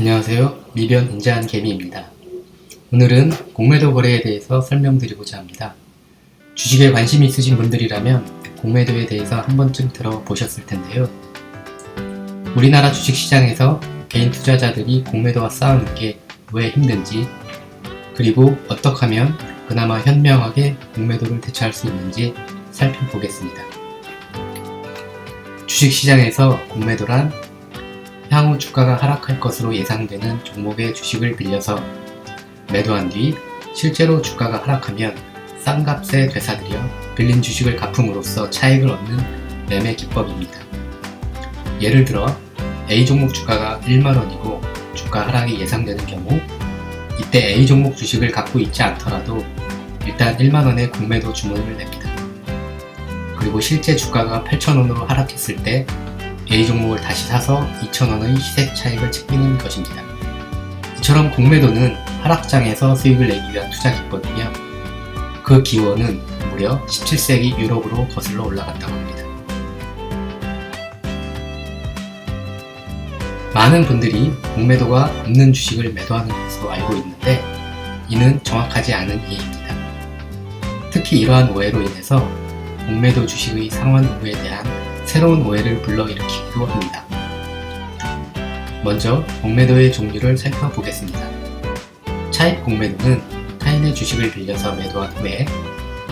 안녕하세요. 미변 인자한 개미입니다. 오늘은 공매도 거래에 대해서 설명드리고자 합니다. 주식에 관심이 있으신 분들이라면 공매도에 대해서 한 번쯤 들어보셨을 텐데요. 우리나라 주식시장에서 개인 투자자들이 공매도와 싸우는 게 왜 힘든지, 그리고 어떻게 하면 그나마 현명하게 공매도를 대처할 수 있는지 살펴보겠습니다. 주식시장에서 공매도란 향후 주가가 하락할 것으로 예상되는 종목의 주식을 빌려서 매도한 뒤 실제로 주가가 하락하면 싼 값에 되사들여 빌린 주식을 갚음으로써 차익을 얻는 매매 기법입니다. 예를 들어 A 종목 주가가 1만원이고 주가 하락이 예상되는 경우 이때 A 종목 주식을 갖고 있지 않더라도 일단 1만원의 공매도 주문을 냅니다. 그리고 실제 주가가 8,000원으로 하락했을 때 A 종목을 다시 사서 2,000원의 시세 차익을 챙기는 것입니다. 이처럼 공매도는 하락장에서 수익을 내기 위한 투자 기법이며 그 기원은 무려 17세기 유럽으로 거슬러 올라갔다고 합니다. 많은 분들이 공매도가 없는 주식을 매도하는 것으로 알고 있는데 이는 정확하지 않은 이해입니다. 특히 이러한 오해로 인해서 공매도 주식의 상환 의무에 대한 새로운 오해를 불러일으키기도 합니다. 먼저 공매도의 종류를 살펴보겠습니다. 차입 공매도는 타인의 주식을 빌려서 매도한 후에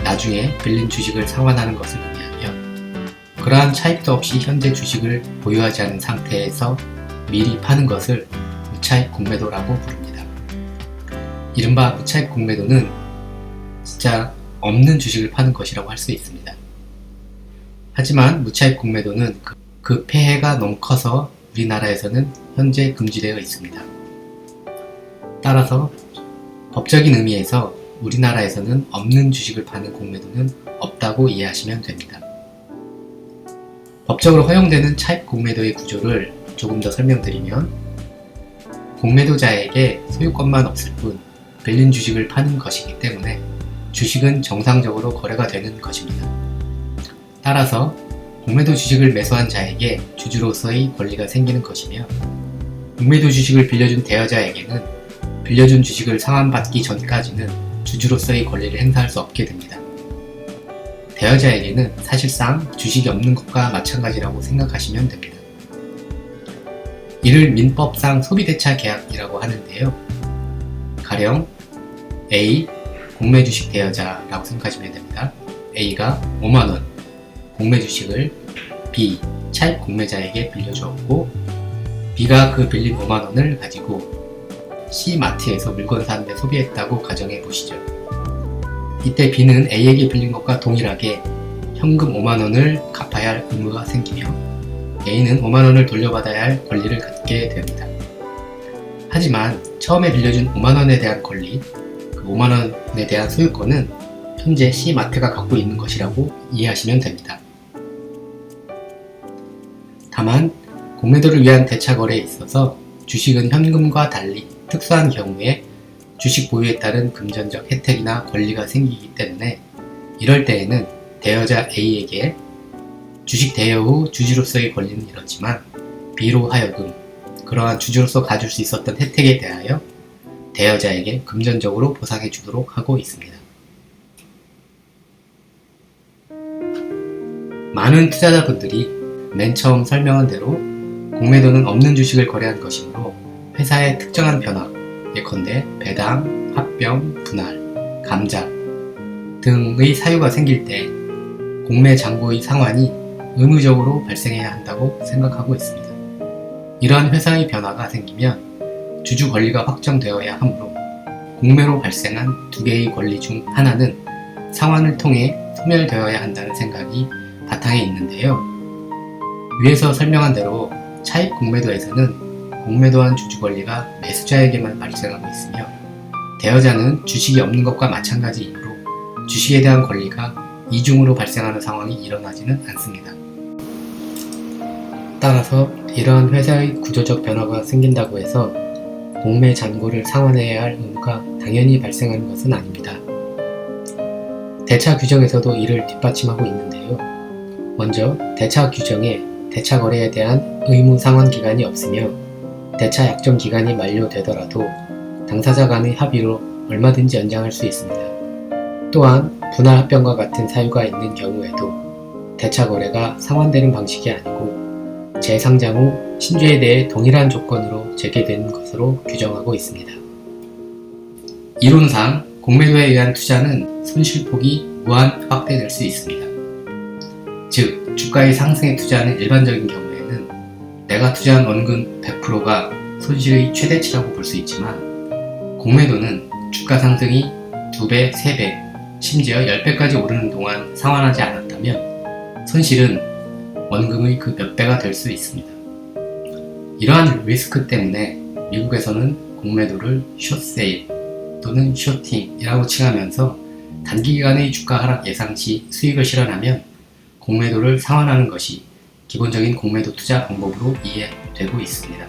나중에 빌린 주식을 상환하는 것을 의미하며 그러한 차입도 없이 현재 주식을 보유하지 않은 상태에서 미리 파는 것을 무차입 공매도라고 부릅니다. 이른바 무차입 공매도는 진짜 없는 주식을 파는 것이라고 할 수 있습니다. 하지만 무차입 공매도는 그 폐해가 너무 커서 우리나라에서는 현재 금지되어 있습니다. 따라서 법적인 의미에서 우리나라에서는 없는 주식을 파는 공매도는 없다고 이해하시면 됩니다. 법적으로 허용되는 차입 공매도의 구조를 조금 더 설명드리면 공매도자에게 소유권만 없을 뿐 빌린 주식을 파는 것이기 때문에 주식은 정상적으로 거래가 되는 것입니다. 따라서 공매도 주식을 매수한 자에게 주주로서의 권리가 생기는 것이며 공매도 주식을 빌려준 대여자에게는 빌려준 주식을 상환받기 전까지는 주주로서의 권리를 행사할 수 없게 됩니다. 대여자에게는 사실상 주식이 없는 것과 마찬가지라고 생각하시면 됩니다. 이를 민법상 소비대차 계약이라고 하는데요. 가령 A 공매주식 대여자라고 생각하시면 됩니다. A가 5만원 공매주식을 B 차입 공매자에게 빌려주었고 B가 그 빌린 5만원을 가지고 C 마트에서 물건 사는데 소비했다고 가정해 보시죠. 이때 B는 A에게 빌린 것과 동일하게 현금 5만원을 갚아야 할 의무가 생기며 A는 5만원을 돌려받아야 할 권리를 갖게 됩니다. 하지만 처음에 빌려준 5만원에 대한 권리, 그 5만원에 대한 소유권은 현재 C마트가 갖고 있는 것이라고 이해하시면 됩니다. 다만 공매도를 위한 대차 거래에 있어서 주식은 현금과 달리 특수한 경우에 주식 보유에 따른 금전적 혜택이나 권리가 생기기 때문에 이럴 때에는 대여자 A에게 주식 대여 후 주주로서의 권리는 잃었지만 B로 하여금 그러한 주주로서 가질 수 있었던 혜택에 대하여 대여자에게 금전적으로 보상해 주도록 하고 있습니다. 많은 투자자분들이 맨 처음 설명한 대로 공매도는 없는 주식을 거래한 것이므로 회사의 특정한 변화, 예컨대 배당, 합병, 분할, 감자 등의 사유가 생길 때 공매 잔고의 상환이 의무적으로 발생해야 한다고 생각하고 있습니다. 이러한 회사의 변화가 생기면 주주 권리가 확정되어야 하므로 공매로 발생한 두 개의 권리 중 하나는 상환을 통해 소멸되어야 한다는 생각이 바탕에 있는데요. 위에서 설명한 대로 차입 공매도에서는 공매도한 주주 권리가 매수자에게만 발생하고 있으며 대여자는 주식이 없는 것과 마찬가지이므로 주식에 대한 권리가 이중으로 발생하는 상황이 일어나지는 않습니다. 따라서 이러한 회사의 구조적 변화가 생긴다고 해서 공매 잔고를 상환해야 할 의무가 당연히 발생하는 것은 아닙니다. 대차 규정에서도 이를 뒷받침하고 있는데요. 먼저 대차 규정에 대차 거래에 대한 의무 상환 기간이 없으며 대차 약정 기간이 만료되더라도 당사자 간의 합의로 얼마든지 연장할 수 있습니다. 또한 분할 합병과 같은 사유가 있는 경우에도 대차 거래가 상환되는 방식이 아니고 재상장 후 신주에 대해 동일한 조건으로 재개되는 것으로 규정하고 있습니다. 이론상 공매도에 의한 투자는 손실폭이 무한 확대될 수 있습니다. 즉, 주가의 상승에 투자하는 일반적인 경우에는 내가 투자한 원금 100%가 손실의 최대치라고 볼 수 있지만, 공매도는 주가 상승이 2배, 3배, 심지어 10배까지 오르는 동안 상환하지 않았다면 손실은 원금의 그 몇 배가 될 수 있습니다. 이러한 리스크 때문에 미국에서는 공매도를 숏세일 또는 쇼팅이라고 칭하면서 단기기간의 주가 하락 예상 시 수익을 실현하면 공매도를 상환하는 것이 기본적인 공매도 투자 방법으로 이해되고 있습니다.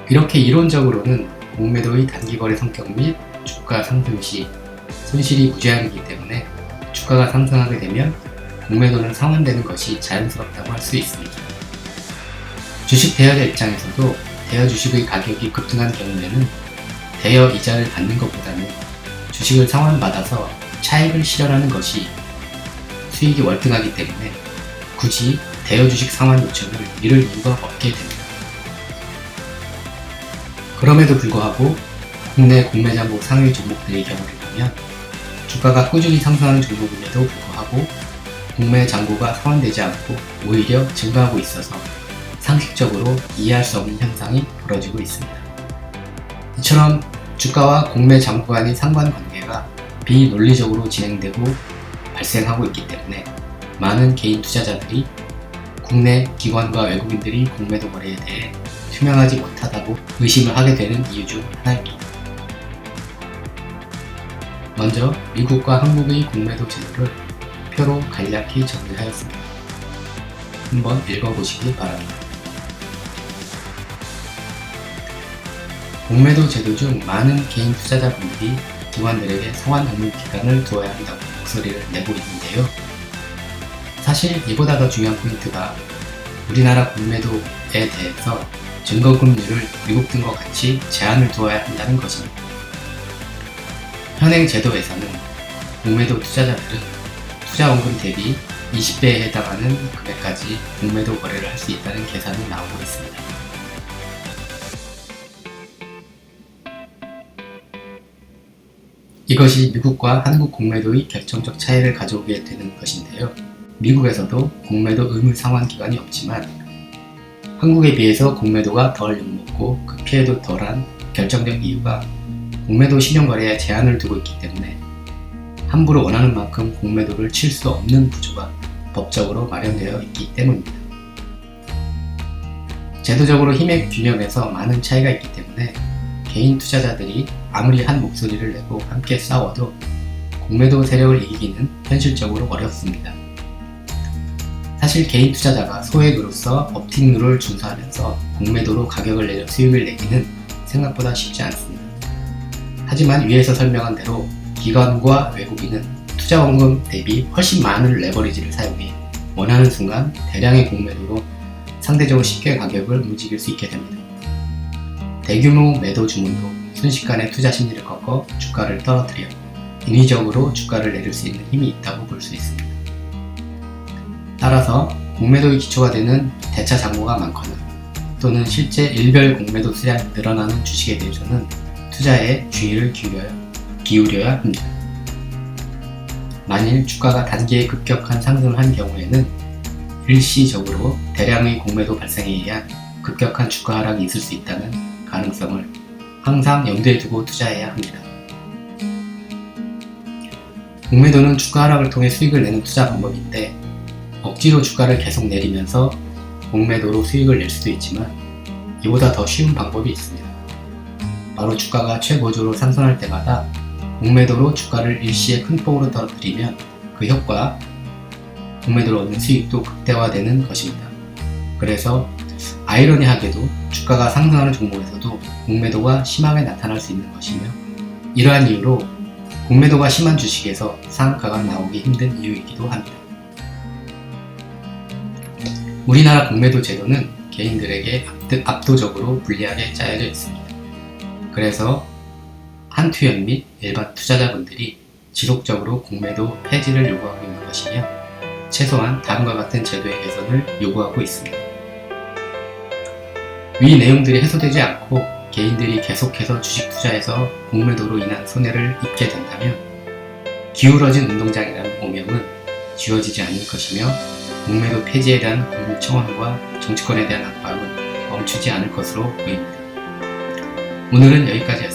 이렇게 이론적으로는 공매도의 단기거래 성격 및 주가 상승 시 손실이 무제한이기 때문에 주가가 상승하게 되면 공매도는 상환되는 것이 자연스럽다고 할 수 있습니다. 주식 대여자 입장에서도 대여 주식의 가격이 급등한 경우에는 대여 이자를 받는 것보다는 주식을 상환받아서 차익을 실현하는 것이 수익이 월등하기 때문에 굳이 대여 주식 상환 요청을 미룰 이유가 없게 됩니다. 그럼에도 불구하고 국내 공매장고 상위 종목들의 경우를 보면 주가가 꾸준히 상승하는 종목임에도 불구하고 공매장고가 상환되지 않고 오히려 증가하고 있어서 상식적으로 이해할 수 없는 현상이 벌어지고 있습니다. 이처럼 주가와 공매장고 간의 상관관계가 비논리적으로 진행되고 발생하고 있기 때문에 많은 개인 투자자들이 국내 기관과 외국인들이 공매도 거래에 대해 투명하지 못하다고 의심을 하게 되는 이유 중 하나입니다. 먼저 미국과 한국의 공매도 제도를 표로 간략히 정리하였습니다. 한번 읽어보시기 바랍니다. 공매도 제도 중 많은 개인 투자자분들이 기관들에게 상환 의무 기간을 두어야 한다고 목소리를 내고 있는데요. 사실 이보다 더 중요한 포인트가 우리나라 공매도에 대해서 증거금리를 미국 등과 같이 제한을 두어야 한다는 것입니다. 현행 제도에서는 공매도 투자자들은 투자원금 대비 20배에 해당하는 금액까지 공매도 거래를 할 수 있다는 계산이 나오고 있습니다. 이것이 미국과 한국 공매도의 결정적 차이를 가져오게 되는 것인데요. 미국에서도 공매도 의무 상환 기간이 없지만 한국에 비해서 공매도가 덜 욕먹고 그 피해도 덜한 결정적 이유가 공매도 신용거래에 제한을 두고 있기 때문에 함부로 원하는 만큼 공매도를 칠 수 없는 구조가 법적으로 마련되어 있기 때문입니다. 제도적으로 힘의 균형에서 많은 차이가 있기 때문에 개인 투자자들이 아무리 한 목소리를 내고 함께 싸워도 공매도 세력을 이기기는 현실적으로 어렵습니다. 사실 개인 투자자가 소액으로서 업팅 룰을 준수하면서 공매도로 가격을 내려 수익을 내기는 생각보다 쉽지 않습니다. 하지만 위에서 설명한 대로 기관과 외국인은 투자원금 대비 훨씬 많은 레버리지를 사용해 원하는 순간 대량의 공매도로 상대적으로 쉽게 가격을 움직일 수 있게 됩니다. 대규모 매도 주문도 순식간에 투자 심리를 꺾어 주가를 떨어뜨려 인위적으로 주가를 내릴 수 있는 힘이 있다고 볼 수 있습니다. 따라서 공매도의 기초가 되는 대차 잔고가 많거나 또는 실제 일별 공매도 수량이 늘어나는 주식에 대해서는 투자에 주의를 기울여야 합니다. 만일 주가가 단기에 급격한 상승을 한 경우에는 일시적으로 대량의 공매도 발생에 의한 급격한 주가 하락이 있을 수 있다는 가능성을 항상 염두에 두고 투자해야 합니다. 공매도는 주가 하락을 통해 수익을 내는 투자 방법인데 억지로 주가를 계속 내리면서 공매도로 수익을 낼 수도 있지만 이보다 더 쉬운 방법이 있습니다. 바로 주가가 최고조로 상승할 때마다 공매도로 주가를 일시에 큰 폭으로 떨어뜨리면 그 효과, 공매도로 얻는 수익도 극대화되는 것입니다. 그래서 아이러니하게도 주가가 상승하는 종목에서도 공매도가 심하게 나타날 수 있는 것이며 이러한 이유로 공매도가 심한 주식에서 상한가가 나오기 힘든 이유이기도 합니다. 우리나라 공매도 제도는 개인들에게 압도적으로 불리하게 짜여져 있습니다. 그래서 한투연 및 일반 투자자분들이 지속적으로 공매도 폐지를 요구하고 있는 것이며 최소한 다음과 같은 제도의 개선을 요구하고 있습니다. 위 내용들이 해소되지 않고 개인들이 계속해서 주식 투자에서 공매도로 인한 손해를 입게 된다면 기울어진 운동장이라는 오명은 지워지지 않을 것이며 공매도 폐지에 대한 국민 청원과 정치권에 대한 압박은 멈추지 않을 것으로 보입니다. 오늘은 여기까지